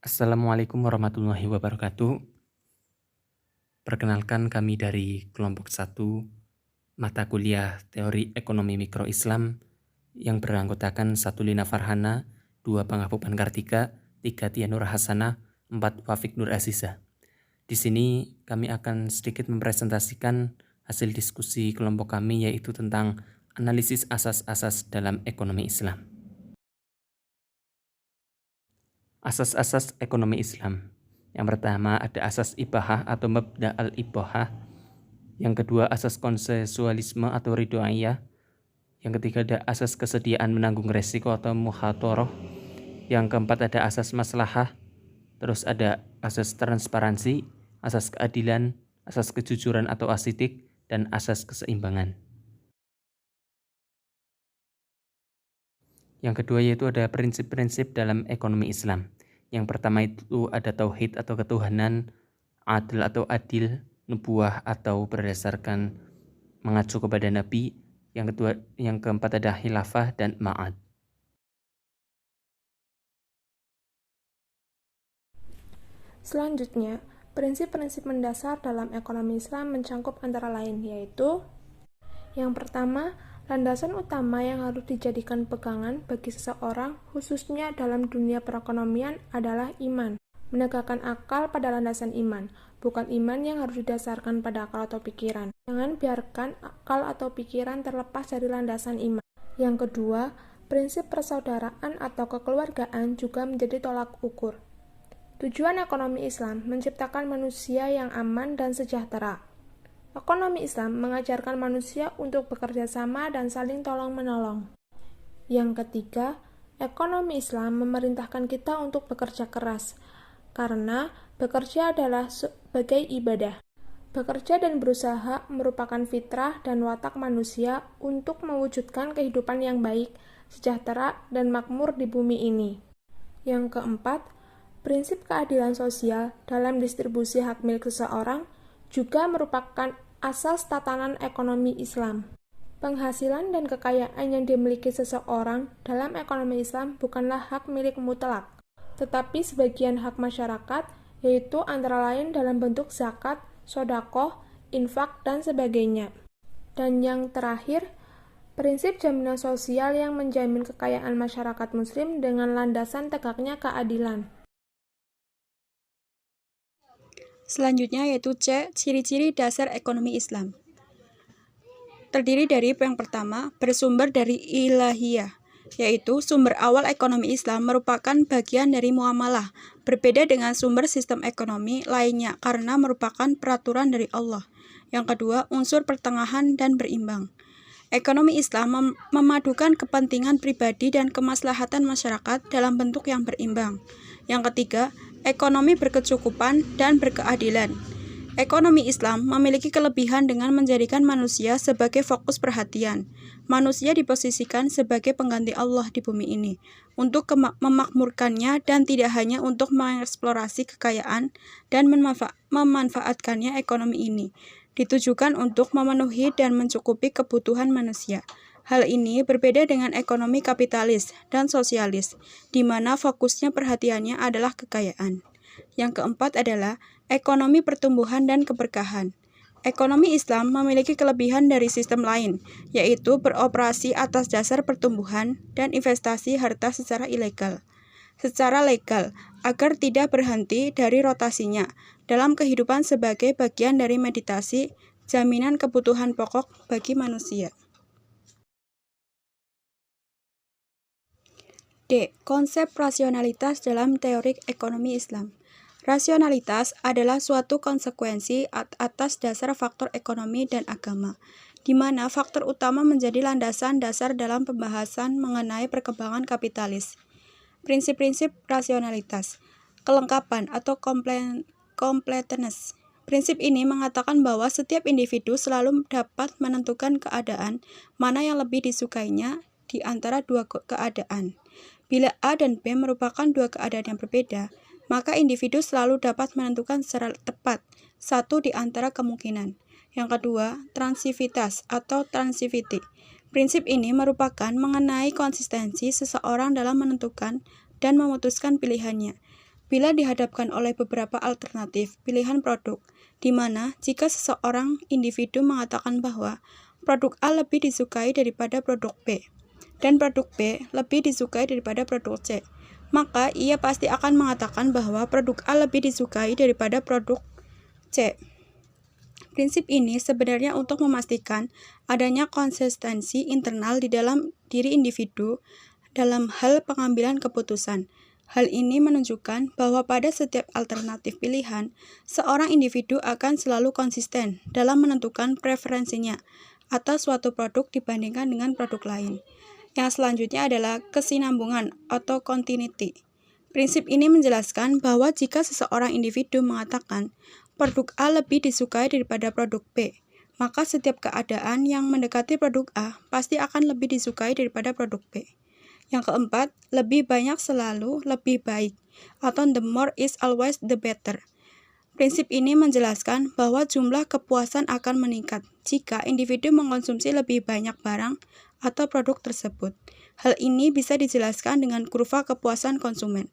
Assalamualaikum warahmatullahi wabarakatuh. Perkenalkan kami dari kelompok 1 mata kuliah Teori Ekonomi Mikro Islam yang beranggotakan 1 Lina Farhana, 2 Panghapupan Kartika, 3 Tia Nur Hasanah, 4 Wafik Nur Aziza. Di sini kami akan sedikit mempresentasikan hasil diskusi kelompok kami yaitu tentang analisis asas-asas dalam ekonomi Islam. Asas-asas ekonomi Islam. Yang pertama ada asas ibahah atau mabda al-ibahah. Yang kedua asas konsensualisme atau ridhoiyah. Yang ketiga ada asas kesediaan menanggung resiko atau muhatoroh. Yang keempat ada asas maslahah. Terus ada asas transparansi, asas keadilan, asas kejujuran atau asidik, dan asas keseimbangan. Yang kedua yaitu ada prinsip-prinsip dalam ekonomi Islam. Yang pertama itu ada tauhid atau ketuhanan, adil atau adil, nubuah atau berdasarkan mengacu kepada Nabi. Yang keempat ada khilafah dan ma'ad. Selanjutnya, prinsip-prinsip mendasar dalam ekonomi Islam mencangkup antara lain yaitu yang pertama, landasan utama yang harus dijadikan pegangan bagi seseorang khususnya dalam dunia perekonomian adalah iman. Menegakkan akal pada landasan iman, bukan iman yang harus didasarkan pada akal atau pikiran. Jangan biarkan akal atau pikiran terlepas dari landasan iman. Yang kedua, prinsip persaudaraan atau kekeluargaan juga menjadi tolak ukur. Tujuan ekonomi Islam menciptakan manusia yang aman dan sejahtera. Ekonomi Islam mengajarkan manusia untuk bekerja sama dan saling tolong-menolong. Yang ketiga, ekonomi Islam memerintahkan kita untuk bekerja keras, karena bekerja adalah sebagai ibadah. Bekerja dan berusaha merupakan fitrah dan watak manusia untuk mewujudkan kehidupan yang baik, sejahtera, dan makmur di bumi ini. Yang keempat, prinsip keadilan sosial dalam distribusi hak milik seseorang juga merupakan asas tatanan ekonomi Islam. Penghasilan dan kekayaan yang dimiliki seseorang dalam ekonomi Islam bukanlah hak milik mutlak, tetapi sebagian hak masyarakat, yaitu antara lain dalam bentuk zakat, sedekah, infak, dan sebagainya. Dan yang terakhir, prinsip jaminan sosial yang menjamin kekayaan masyarakat muslim dengan landasan tegaknya keadilan. Selanjutnya yaitu C. Ciri-ciri dasar ekonomi Islam. Terdiri dari yang pertama, bersumber dari ilahiyah, yaitu sumber awal ekonomi Islam merupakan bagian dari muamalah, berbeda dengan sumber sistem ekonomi lainnya karena merupakan peraturan dari Allah. Yang kedua, unsur pertengahan dan berimbang. Ekonomi Islam memadukan kepentingan pribadi dan kemaslahatan masyarakat dalam bentuk yang berimbang. Yang ketiga, ekonomi berkecukupan dan berkeadilan. Ekonomi Islam memiliki kelebihan dengan menjadikan manusia sebagai fokus perhatian. Manusia diposisikan sebagai pengganti Allah di bumi ini, untuk memakmurkannya dan tidak hanya untuk mengeksplorasi kekayaan dan memanfaatkannya. Ekonomi ini ditujukan untuk memenuhi dan mencukupi kebutuhan manusia. Hal ini berbeda dengan ekonomi kapitalis dan sosialis, di mana fokusnya perhatiannya adalah kekayaan. Yang keempat adalah ekonomi pertumbuhan dan keberkahan. Ekonomi Islam memiliki kelebihan dari sistem lain, yaitu beroperasi atas dasar pertumbuhan dan investasi harta secara legal, agar tidak berhenti dari rotasinya dalam kehidupan sebagai bagian dari meditasi, jaminan kebutuhan pokok bagi manusia. D. Konsep rasionalitas dalam teori ekonomi Islam. Rasionalitas adalah suatu konsekuensi atas dasar faktor ekonomi dan agama, di mana faktor utama menjadi landasan dasar dalam pembahasan mengenai perkembangan kapitalis. Prinsip-prinsip rasionalitas. Kelengkapan atau completeness. Prinsip ini mengatakan bahwa setiap individu selalu dapat menentukan keadaan mana yang lebih disukainya di antara dua keadaan. Bila A dan B merupakan dua keadaan yang berbeda, maka individu selalu dapat menentukan secara tepat satu di antara kemungkinan. Yang kedua, transivitas atau transivity. Prinsip ini merupakan mengenai konsistensi seseorang dalam menentukan dan memutuskan pilihannya. bila dihadapkan oleh beberapa alternatif pilihan produk, di mana jika seseorang individu mengatakan bahwa produk A lebih disukai daripada produk B, dan produk B lebih disukai daripada produk C, maka ia pasti akan mengatakan bahwa produk A lebih disukai daripada produk C. Prinsip ini sebenarnya untuk memastikan adanya konsistensi internal di dalam diri individu dalam hal pengambilan keputusan. Hal ini menunjukkan bahwa pada setiap alternatif pilihan, seorang individu akan selalu konsisten dalam menentukan preferensinya atas suatu produk dibandingkan dengan produk lain. Yang selanjutnya adalah kesinambungan atau continuity. Prinsip ini menjelaskan bahwa jika seseorang individu mengatakan produk A lebih disukai daripada produk B, maka setiap keadaan yang mendekati produk A pasti akan lebih disukai daripada produk B. Yang keempat, lebih banyak selalu lebih baik, atau the more is always the better. Prinsip ini menjelaskan bahwa jumlah kepuasan akan meningkat jika individu mengkonsumsi lebih banyak barang atau produk tersebut. Hal ini bisa dijelaskan dengan kurva kepuasan konsumen.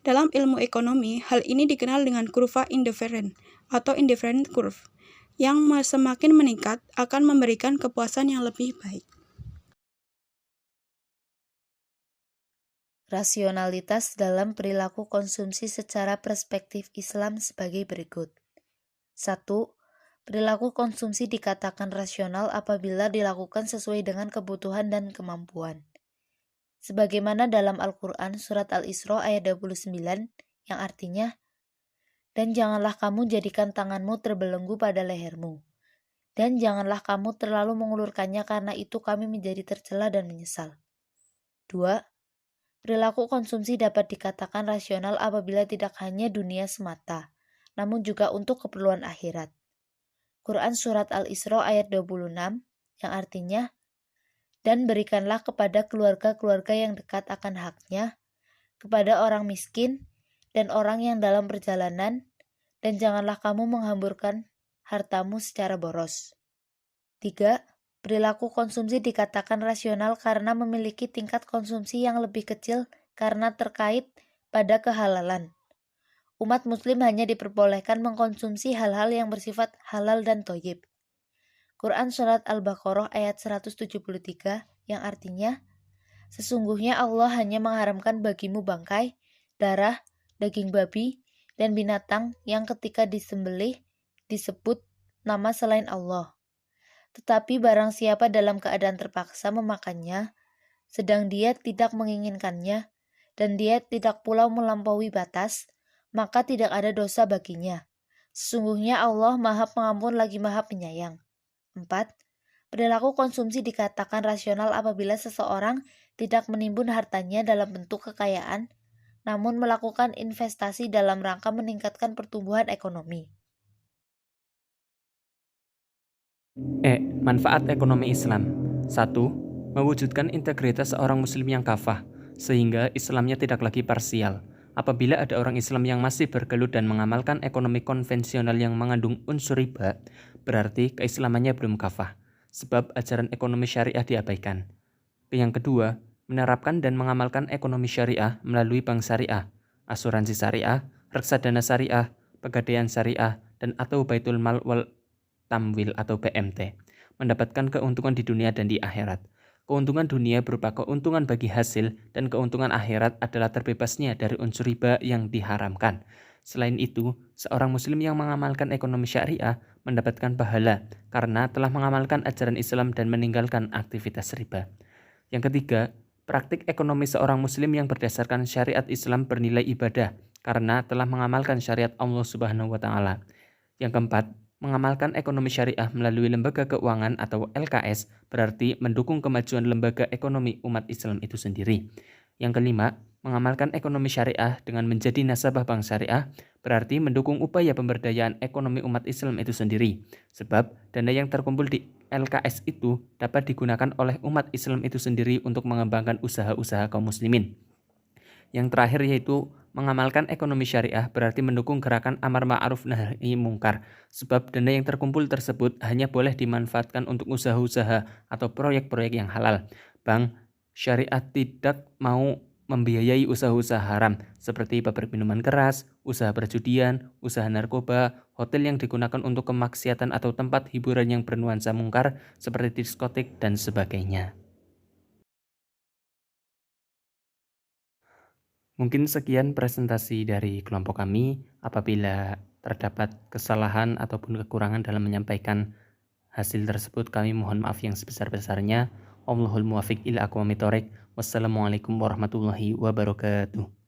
Dalam ilmu ekonomi, hal ini dikenal dengan kurva indifferent atau indifferent curve, yang semakin meningkat akan memberikan kepuasan yang lebih baik. Rasionalitas dalam perilaku konsumsi secara perspektif Islam sebagai berikut. 1. Perilaku konsumsi dikatakan rasional apabila dilakukan sesuai dengan kebutuhan dan kemampuan. Sebagaimana dalam Al-Quran surat Al-Isra ayat 29 yang artinya, dan janganlah kamu jadikan tanganmu terbelenggu pada lehermu, dan janganlah kamu terlalu mengulurkannya karena itu kami menjadi tercela dan menyesal. 2. Perilaku konsumsi dapat dikatakan rasional apabila tidak hanya dunia semata, namun juga untuk keperluan akhirat. Quran Surat Al-Isra ayat 26 yang artinya, dan berikanlah kepada keluarga-keluarga yang dekat akan haknya, kepada orang miskin dan orang yang dalam perjalanan, dan janganlah kamu menghamburkan hartamu secara boros. 3. Perilaku konsumsi dikatakan rasional karena memiliki tingkat konsumsi yang lebih kecil karena terkait pada kehalalan. Umat muslim hanya diperbolehkan mengkonsumsi hal-hal yang bersifat halal dan thoyyib. Quran Surat Al-Baqarah ayat 173 yang artinya, sesungguhnya Allah hanya mengharamkan bagimu bangkai, darah, daging babi, dan binatang yang ketika disembelih disebut nama selain Allah. Tetapi barang siapa dalam keadaan terpaksa memakannya, sedang dia tidak menginginkannya, dan dia tidak pula melampaui batas, maka tidak ada dosa baginya. Sesungguhnya Allah Maha Pengampun lagi Maha Penyayang. 4. Perilaku konsumsi dikatakan rasional apabila seseorang tidak menimbun hartanya dalam bentuk kekayaan, namun melakukan investasi dalam rangka meningkatkan pertumbuhan ekonomi. Manfaat ekonomi Islam. 1. Mewujudkan integritas seorang muslim yang kafah, sehingga Islamnya tidak lagi parsial. Apabila ada orang Islam yang masih bergelut dan mengamalkan ekonomi konvensional yang mengandung unsur riba, berarti keislamannya belum kafah, sebab ajaran ekonomi syariah diabaikan. Yang kedua, menerapkan dan mengamalkan ekonomi syariah melalui bank syariah, asuransi syariah, reksadana syariah, pegadaian syariah, dan atau Baitul Mal wal Tamwil atau BMT, mendapatkan keuntungan di dunia dan di akhirat. Keuntungan dunia berupa keuntungan bagi hasil, dan keuntungan akhirat adalah terbebasnya dari unsur riba yang diharamkan. Selain itu, seorang muslim yang mengamalkan ekonomi syariah mendapatkan pahala karena telah mengamalkan ajaran Islam dan meninggalkan aktivitas riba. Yang ketiga, praktik ekonomi seorang muslim yang berdasarkan syariat Islam bernilai ibadah karena telah mengamalkan syariat Allah Subhanahu wa taala. Yang keempat, mengamalkan ekonomi syariah melalui lembaga keuangan atau LKS berarti mendukung kemajuan lembaga ekonomi umat Islam itu sendiri. Yang kelima, mengamalkan ekonomi syariah dengan menjadi nasabah bank syariah berarti mendukung upaya pemberdayaan ekonomi umat Islam itu sendiri. Sebab dana yang terkumpul di LKS itu dapat digunakan oleh umat Islam itu sendiri untuk mengembangkan usaha-usaha kaum muslimin. Yang terakhir yaitu mengamalkan ekonomi syariah berarti mendukung gerakan amar ma'ruf nahi mungkar, sebab dana yang terkumpul tersebut hanya boleh dimanfaatkan untuk usaha-usaha atau proyek-proyek yang halal. Bank syariah tidak mau membiayai usaha-usaha haram seperti pabrik minuman keras, usaha perjudian, usaha narkoba, hotel yang digunakan untuk kemaksiatan atau tempat hiburan yang bernuansa mungkar seperti diskotik dan sebagainya. Mungkin sekian presentasi dari kelompok kami. Apabila terdapat kesalahan ataupun kekurangan dalam menyampaikan hasil tersebut, kami mohon maaf yang sebesar-besarnya. Wallahul muwaffiq ila aqwamit thoriq. Wassalamualaikum warahmatullahi wabarakatuh.